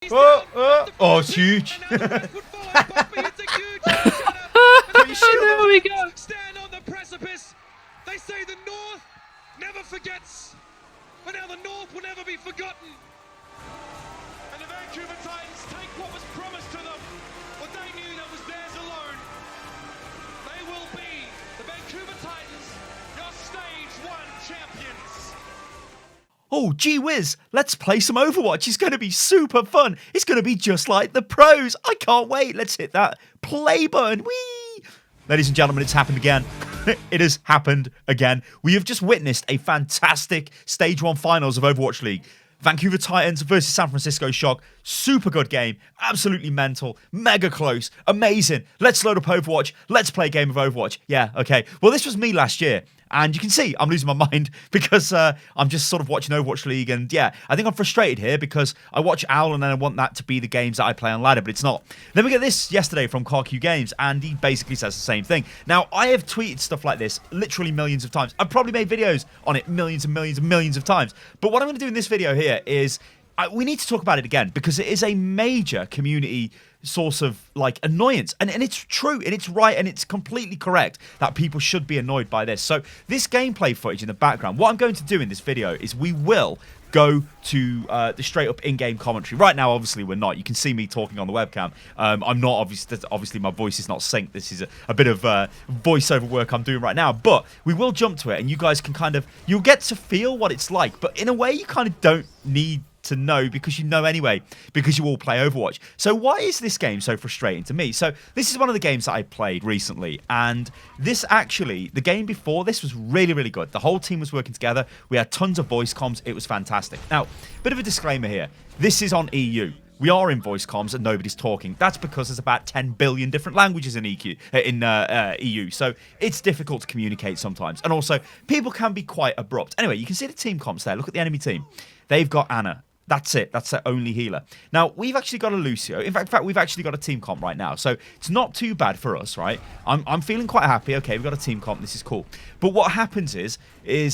Oh, it's huge. There we go. Stand on the precipice. They say the North never forgets, but now the North will never be forgotten. And the Vancouver Titans take what was promised to them, but they knew that was theirs alone. They will be the Vancouver Titans, your stage 1 champions. Oh, gee whiz, let's play some Overwatch. It's going to be super fun. It's going to be just like the pros. I can't wait. Let's hit that play button. Whee! Ladies and gentlemen, it's happened again. It has happened again. We have just witnessed a fantastic Stage 1 finals of Overwatch League. Vancouver Titans versus San Francisco Shock. Super good game. Absolutely mental. Mega close. Amazing. Let's load up Overwatch. Let's play a game of Overwatch. Yeah, okay. Well, this was me last year. And you can see I'm losing my mind because I'm just sort of watching Overwatch League. And yeah, I think I'm frustrated here because I watch OWL and then I want that to be the games that I play on ladder, but it's not. Then we get this yesterday from CarQ Games, and he basically says the same thing. Now, I have tweeted stuff like this literally millions of times. I've probably made videos on it millions and millions and millions of times. But what I'm going to do in this video here is we need to talk about it again because it is a major community source of like annoyance, and it's true and it's right and it's completely correct that people should be annoyed by this. So this gameplay footage in the background, what I'm going to do in this video is we will go to the straight up in-game commentary. Right now obviously we're not, you can see me talking on the webcam. I'm not, obviously my voice is not synced. This is a bit of voiceover work I'm doing right now, but we will jump to it and you guys can kind of, you'll get to feel what it's like, but in a way you kind of don't need to know because you know anyway, because you all play Overwatch. So why is this game so frustrating to me? So this is one of the games that I played recently, and this actually, the game before this was really, really good. The whole team was working together. We had tons of voice comms. It was fantastic. Now, bit of a disclaimer here. This is on EU. We are in voice comms and nobody's talking. That's because there's about 10 billion different languages in EU. So it's difficult to communicate sometimes. And also, people can be quite abrupt. Anyway, you can see the team comps there. Look at the enemy team. They've got Anna. That's it. That's their only healer. Now, we've actually got a Lucio. In fact, we've actually got a team comp right now. So it's not too bad for us, right? I'm feeling quite happy. Okay, we've got a team comp. This is cool. But what happens is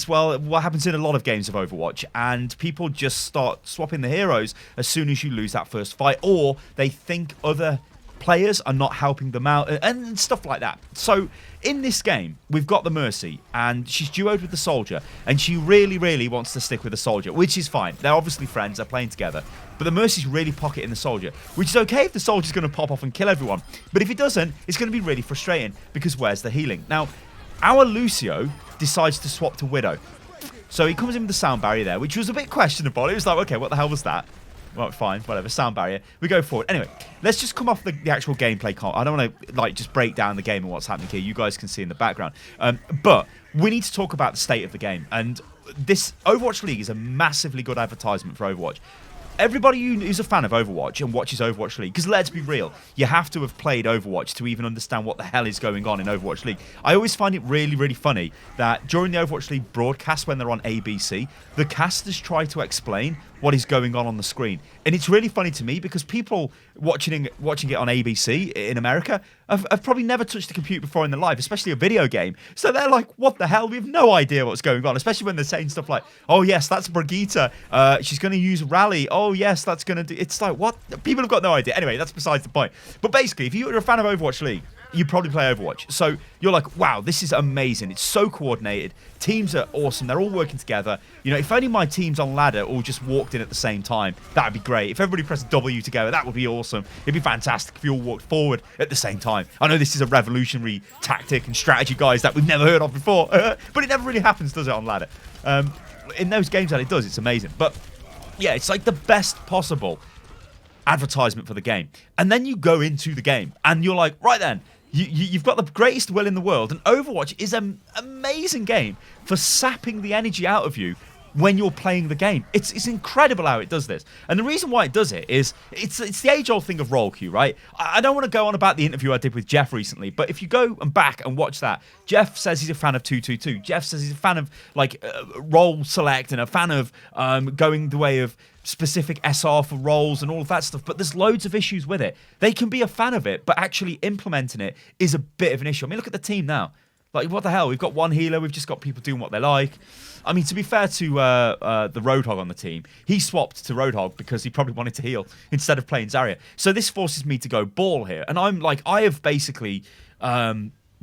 well, what happens in a lot of games of Overwatch, and people just start swapping the heroes as soon as you lose that first fight, or they think other players are not helping them out and stuff like that. So in this game, we've got the Mercy, and she's duoed with the Soldier, and she really, really wants to stick with the Soldier, which is fine. They're obviously friends, they're playing together. But the Mercy's really pocketing the Soldier, which is okay if the Soldier's going to pop off and kill everyone. But if it doesn't, it's going to be really frustrating, because where's the healing? Now, our Lucio decides to swap to Widow. So he comes in with the sound barrier there, which was a bit questionable. It was like, okay, what the hell was that? Well, fine, whatever, sound barrier. We go forward. Anyway, let's just come off the actual gameplay. I don't want to like just break down the game and what's happening here. You guys can see in the background. But we need to talk about the state of the game. And this Overwatch League is a massively good advertisement for Overwatch. Everybody who's a fan of Overwatch and watches Overwatch League, because let's be real, you have to have played Overwatch to even understand what the hell is going on in Overwatch League. I always find it really, really funny that during the Overwatch League broadcast when they're on ABC, the casters try to explain what is going on the screen. And it's really funny to me because people watching it on ABC in America have probably never touched a computer before in their life, especially a video game. So they're like, what the hell? We have no idea what's going on, especially when they're saying stuff like, oh, yes, that's Brigitte. She's going to use Rally. Oh, yes, that's going to do... It's like, what? People have got no idea. Anyway, that's besides the point. But basically, if you're a fan of Overwatch League, you probably play Overwatch. So you're like, wow, this is amazing. It's so coordinated. Teams are awesome. They're all working together. You know, if only my teams on ladder all just walked in at the same time, that'd be great. If everybody pressed W together, that would be awesome. It'd be fantastic if you all walked forward at the same time. I know this is a revolutionary tactic and strategy, guys, that we've never heard of before. But it never really happens, does it, on ladder? In those games that it does, it's amazing. But yeah, it's like the best possible advertisement for the game. And then you go into the game and you're like, right then, you've got the greatest will in the world, and Overwatch is an amazing game for sapping the energy out of you when you're playing the game. It's incredible how it does this. And the reason why it does it is it's the age-old thing of role queue, right? I don't want to go on about the interview I did with Jeff recently, but if you go back and watch that, Jeff says he's a fan of 222. Jeff says he's a fan of like role select and a fan of going the way of specific SR for roles and all of that stuff, but there's loads of issues with it. They can be a fan of it, but actually implementing it is a bit of an issue. I mean, look at the team now. Like, what the hell? We've got one healer. We've just got people doing what they like. I mean, to be fair to the Roadhog on the team, he swapped to Roadhog because he probably wanted to heal instead of playing Zarya. So this forces me to go ball here. And I'm like, I have basically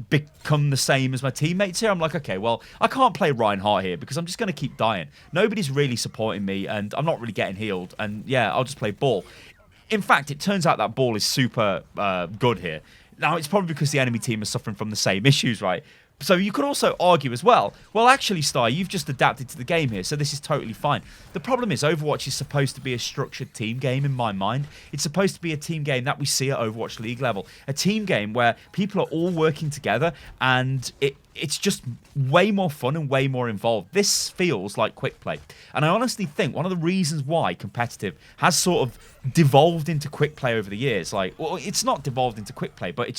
become the same as my teammates here. I'm like, okay, well, I can't play Reinhardt here because I'm just going to keep dying. Nobody's really supporting me, and I'm not really getting healed. And yeah, I'll just play ball. In fact, it turns out that ball is super good here. Now, it's probably because the enemy team is suffering from the same issues, right? So you could also argue as well, actually, Sty, you've just adapted to the game here, so this is totally fine. The problem is Overwatch is supposed to be a structured team game in my mind. It's supposed to be a team game that we see at Overwatch League level. A team game where people are all working together, and it's just way more fun and way more involved. This feels like quick play. And I honestly think one of the reasons why competitive has sort of devolved into quick play over the years, like, well, it's not devolved into quick play, but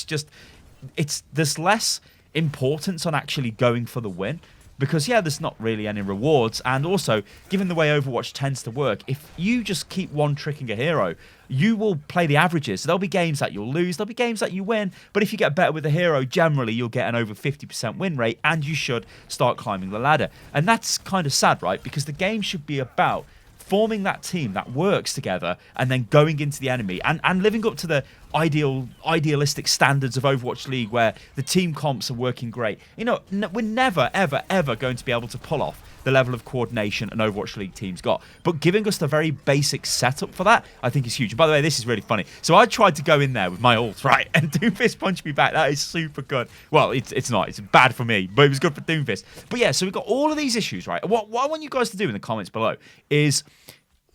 there's less importance on actually going for the win, because yeah, there's not really any rewards. And also, given the way Overwatch tends to work, if you just keep one tricking a hero, you will play the averages. So there'll be games that you'll lose, there'll be games that you win, but if you get better with a hero, generally you'll get an over 50% win rate, and you should start climbing the ladder. And that's kind of sad, right? Because the game should be about forming that team that works together and then going into the enemy and living up to the idealistic standards of Overwatch League, where the team comps are working great. You know, we're never, ever, ever going to be able to pull off the level of coordination an Overwatch League team's got. But giving us the very basic setup for that, I think is huge. And by the way, this is really funny. So I tried to go in there with my ult, right? And Doomfist punched me back. That is super good. Well, it's not. It's bad for me, but it was good for Doomfist. But yeah, so we've got all of these issues, right? What I want you guys to do in the comments below is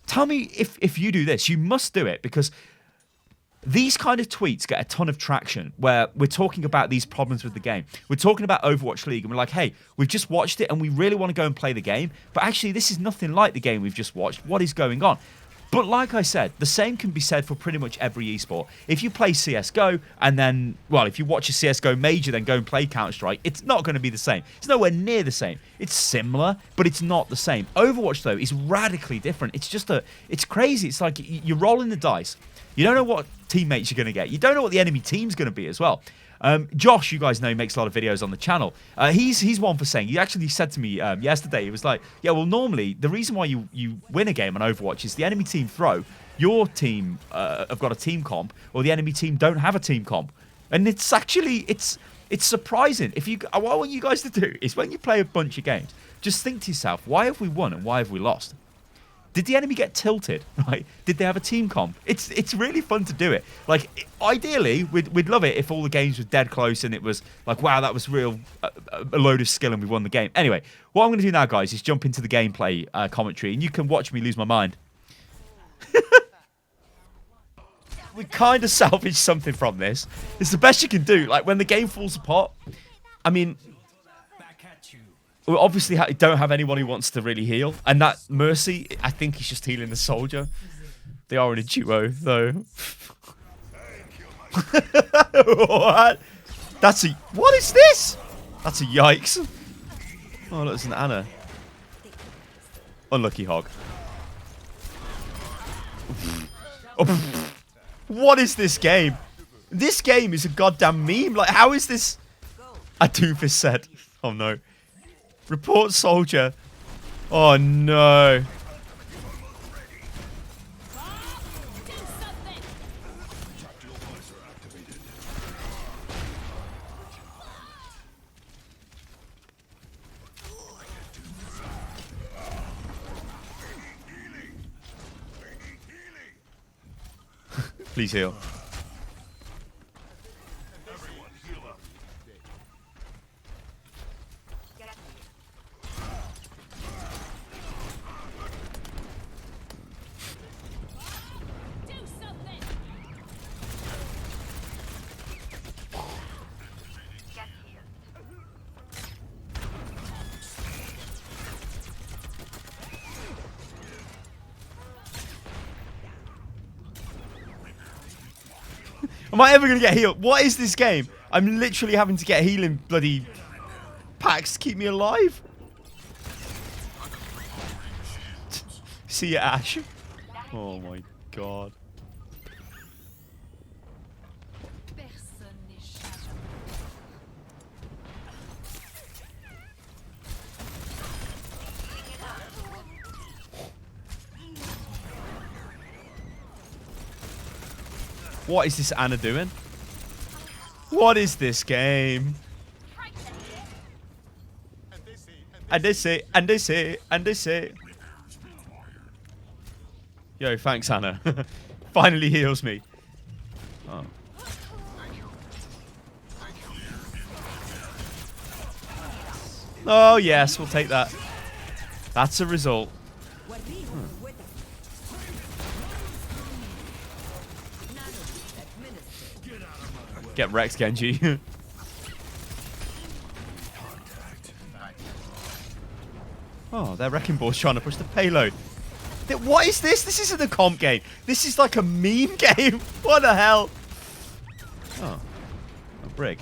tell me if you do this. You must do it, because these kind of tweets get a ton of traction where we're talking about these problems with the game. We're talking about Overwatch League and we're like, hey, we've just watched it and we really want to go and play the game, but actually this is nothing like the game we've just watched. What is going on? But like I said, the same can be said for pretty much every esport. If you play CSGO and then, well, if you watch a CSGO major, then go and play Counter-Strike, it's not going to be the same. It's nowhere near the same. It's similar, but it's not the same. Overwatch, though, is radically different. It's crazy. It's like you're rolling the dice. You don't know what teammates you're going to get. You don't know what the enemy team's going to be as well. Josh, you guys know, makes a lot of videos on the channel. He's one for saying, he actually said to me yesterday, he was like, yeah, well, normally the reason why you win a game on Overwatch is the enemy team throw, your team have got a team comp, or the enemy team don't have a team comp. And it's actually, it's surprising. What I want you guys to do is when you play a bunch of games, just think to yourself, why have we won and why have we lost? Did the enemy get tilted, right? Did they have a team comp? It's really fun to do it. Like, ideally, we'd love it if all the games were dead close and it was like, wow, that was real, a load of skill and we won the game. Anyway, what I'm going to do now, guys, is jump into the gameplay commentary, and you can watch me lose my mind. We kind of salvaged something from this. It's the best you can do. Like, when the game falls apart, I mean, we obviously don't have anyone who wants to really heal. And that Mercy, I think he's just healing the soldier. They are in a duo, though. What? What is this? That's a yikes. Oh, look, it's an Anna. Unlucky hog. Oh, what is this game? This game is a goddamn meme. Like, how is this? A Doomfist said. Oh, no. Report soldier. Oh no. Please heal. Am I ever going to get healed? What is this game? I'm literally having to get healing bloody packs to keep me alive. See ya, Ash. Oh my god. What is this Anna doing? What is this game? And they say, and they say, and they say. Yo, thanks, Anna. Finally heals me. Oh. Oh, yes, we'll take that. That's a result. Get Rex, Genji. Oh, their Wrecking Ball's trying to push the payload. What is this? This isn't a comp game. This is like a meme game. What the hell? Oh. A brig.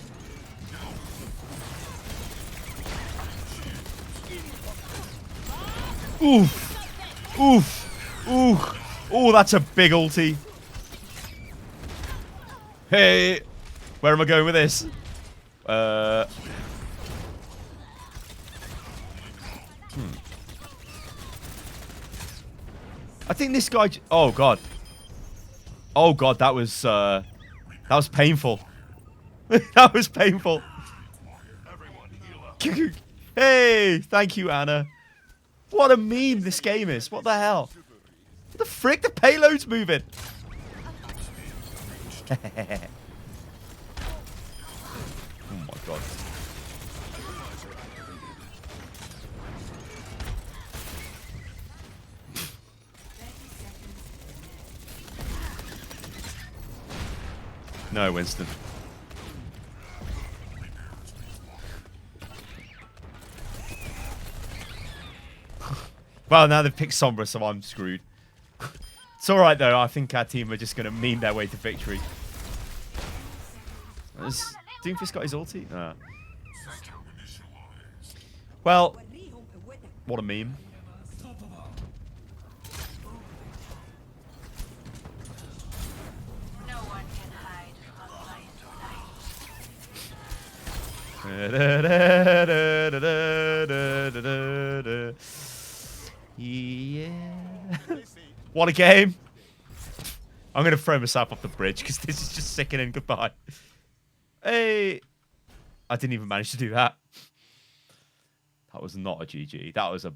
Oof. Oof. Oof. Oh, that's a big ulti. Hey. Where am I going with this? I think this guy... Oh, God. Oh, God, that was painful. That was painful. Hey, thank you, Anna. What a meme this game is. What the hell? What the frick? The payload's moving. Oh, my God. No, Winston. Well, now they've picked Sombra, so I'm screwed. It's alright, though. I think our team are just going to meme their way to victory. Has Doomfist got his ulti? Well, what a meme. Yeah. What a game. I'm going to throw myself off the bridge because this is just sickening. Goodbye. Hey. I didn't even manage to do that. That was not a GG. That was a...